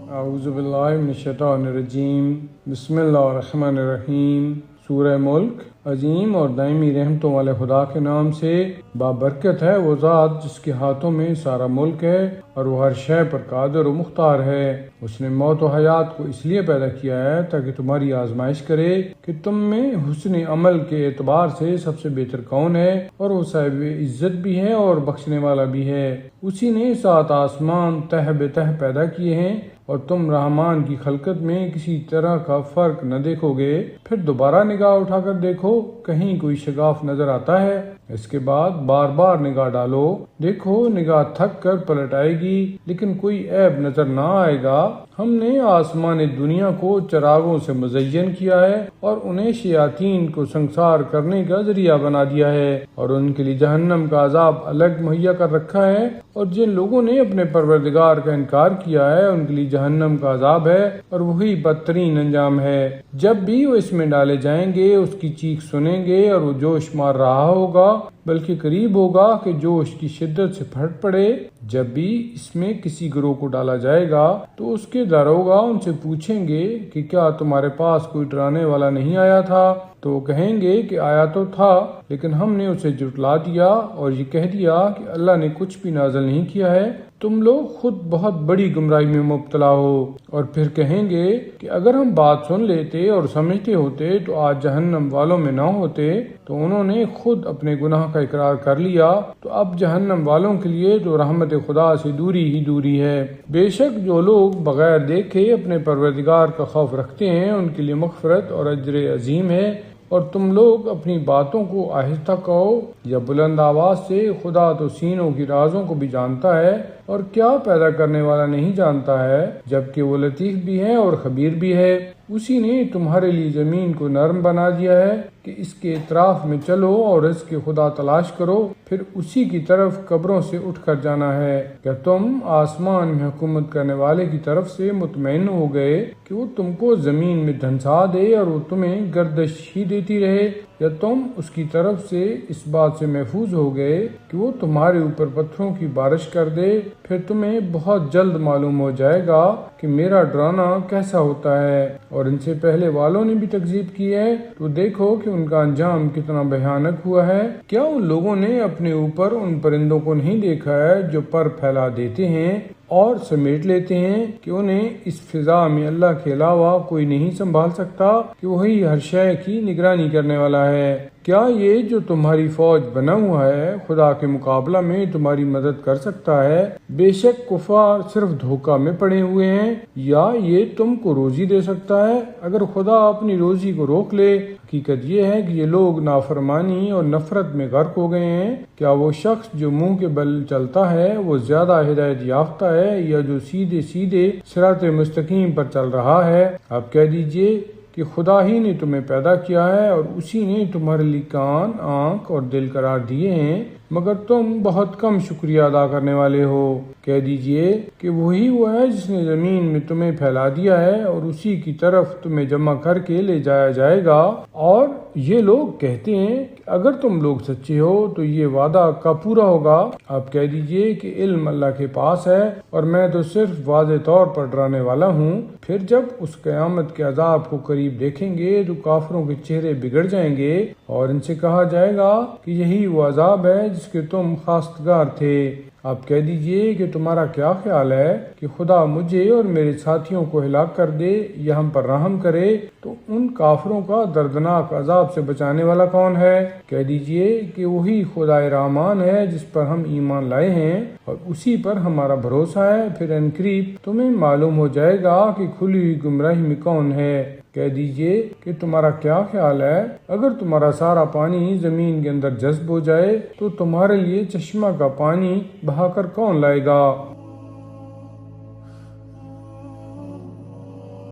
اعوذ باللہ من الشیطان الرجیم، بسم اللہ الرحمن الرحیم۔ سورہ ملک۔ عظیم اور دائمی رحمتوں والے خدا کے نام سے، بابرکت ہے وہ ذات جس کے ہاتھوں میں سارا ملک ہے اور وہ ہر شے پر قادر و مختار ہے۔ اس نے موت و حیات کو اس لیے پیدا کیا ہے تاکہ تمہاری آزمائش کرے کہ تم میں حسن عمل کے اعتبار سے سب سے بہتر کون ہے، اور وہ صاحب عزت بھی ہے اور بخشنے والا بھی ہے۔ اسی نے 7 آسمان تہ بہ تہ پیدا کیے ہیں اور تم رحمان کی خلقت میں کسی طرح کا فرق نہ دیکھو گے۔ پھر دوبارہ نگاہ اٹھا کر دیکھو، کہیں کوئی شگاف نظر آتا ہے؟ اس کے بعد بار بار نگاہ ڈالو، دیکھو نگاہ تھک کر پلٹ آئے گی لیکن کوئی عیب نظر نہ آئے گا۔ ہم نے آسمان دنیا کو چراغوں سے مزین کیا ہے اور انہیں شیاطین کو سنسار کرنے کا ذریعہ بنا دیا ہے، اور ان کے لیے جہنم کا عذاب الگ مہیا کر رکھا ہے، اور جن لوگوں نے اپنے پروردگار کا انکار کیا ہے ان کے لیے جہنم کا عذاب ہے اور وہی بدترین انجام ہے۔ جب بھی وہ اس میں ڈالے جائیں گے اس کی چیخ سنیں گے اور وہ جوش مار رہا ہوگا، بلکہ قریب ہوگا کہ جوش کی شدت سے پھٹ پڑے۔ جب بھی اس میں کسی گروہ کو ڈالا جائے گا تو اس کے داروغہ ان سے پوچھیں گے کہ کیا تمہارے پاس کوئی ڈرانے والا نہیں آیا تھا؟ تو وہ کہیں گے کہ آیا تو تھا لیکن ہم نے اسے جھٹلا دیا اور یہ کہہ دیا کہ اللہ نے کچھ بھی نازل نہیں کیا ہے۔ تم لوگ خود بہت بڑی گمراہی میں مبتلا ہو۔ اور پھر کہیں گے کہ اگر ہم بات سن لیتے اور سمجھتے ہوتے تو آج جہنم والوں میں نہ ہوتے۔ تو انہوں نے خود اپنے گناہ کا اقرار کر لیا، تو اب جہنم والوں کے لیے تو رحمت خدا سے دوری ہی دوری ہے۔ بے شک جو لوگ بغیر دیکھے اپنے پروردگار کا خوف رکھتے ہیں ان کے لیے مغفرت اور اجر عظیم ہے۔ اور تم لوگ اپنی باتوں کو آہستہ کہو یا بلند آواز سے، خدا تو سینوں کی رازوں کو بھی جانتا ہے، اور کیا پیدا کرنے والا نہیں جانتا ہے، جبکہ وہ لطیف بھی ہے اور خبیر بھی ہے۔ اسی نے تمہارے لیے زمین کو نرم بنا دیا ہے کہ اس کے اطراف میں چلو اور رزق خدا تلاش کرو، پھر اسی کی طرف قبروں سے اٹھ کر جانا ہے۔ کیا تم آسمان میں حکومت کرنے والے کی طرف سے مطمئن ہو گئے کہ وہ تم کو زمین میں دھنسا دے اور وہ تمہیں گردش ہی دیتی رہے، یا تم اس کی طرف سے اس بات سے محفوظ ہو گئے کہ وہ تمہارے اوپر پتھروں کی بارش کر دے؟ پھر تمہیں بہت جلد معلوم ہو جائے گا کہ میرا ڈرانا کیسا ہوتا ہے۔ اور ان سے پہلے والوں نے بھی تکذیب کی ہے، تو دیکھو کہ ان کا انجام کتنا بھیانک ہوا ہے۔ کیا ان لوگوں نے اپنے اوپر ان پرندوں کو نہیں دیکھا ہے جو پر پھیلا دیتے ہیں اور سمیٹ لیتے ہیں، کہ انہیں اس فضا میں اللہ کے علاوہ کوئی نہیں سنبھال سکتا، کہ وہی ہر شے کی نگرانی کرنے والا ہے؟ کیا یہ جو تمہاری فوج بنا ہوا ہے خدا کے مقابلہ میں تمہاری مدد کر سکتا ہے؟ بے شک کفار صرف دھوکہ میں پڑے ہوئے ہیں۔ یا یہ تم کو روزی دے سکتا ہے؟ اگر خدا اپنی روزی کو روک لے، حقیقت یہ ہے کہ یہ لوگ نافرمانی اور نفرت میں غرق ہو گئے ہیں۔ کیا وہ شخص جو منہ کے بل چلتا ہے وہ زیادہ ہدایت یافتہ ہے یا جو سیدھے سیدھے صراط مستقیم پر چل رہا ہے؟ آپ کہہ دیجئے کہ خدا ہی نے تمہیں پیدا کیا ہے اور اسی نے تمہارے لیے کان، آنکھ اور دل قرار دیے ہیں، مگر تم بہت کم شکریہ ادا کرنے والے ہو۔ کہہ دیجئے کہ وہی وہ ہے جس نے زمین میں تمہیں پھیلا دیا ہے اور اسی کی طرف تمہیں جمع کر کے لے جایا جائے گا۔ اور یہ لوگ کہتے ہیں کہ اگر تم لوگ سچے ہو تو یہ وعدہ کب پورا ہوگا؟ آپ کہہ دیجئے کہ علم اللہ کے پاس ہے اور میں تو صرف واضح طور پر ڈرانے والا ہوں۔ پھر جب اس قیامت کے عذاب کو قریب دیکھیں گے تو کافروں کے چہرے بگڑ جائیں گے اور ان سے کہا جائے گا کہ یہی وہ عذاب ہے جس کے تم خواستگار تھے۔ آپ کہہ دیجئے کہ تمہارا کیا خیال ہے کہ خدا مجھے اور میرے ساتھیوں کو ہلاک کر دے یا ہم پر رحم کرے تو ان کافروں کا دردناک عذاب سے بچانے والا کون ہے؟ کہہ دیجئے کہ وہی خدائے رحمان ہے جس پر ہم ایمان لائے ہیں اور اسی پر ہمارا بھروسہ ہے۔ پھر انقریب تمہیں معلوم ہو جائے گا کہ کھلی ہوئی گمراہی میں کون ہے۔ کہہ دیجئے کہ تمہارا کیا خیال ہے اگر تمہارا سارا پانی زمین کے اندر جذب ہو جائے تو تمہارے لیے چشمہ کا پانی بہا کر کون لائے گا؟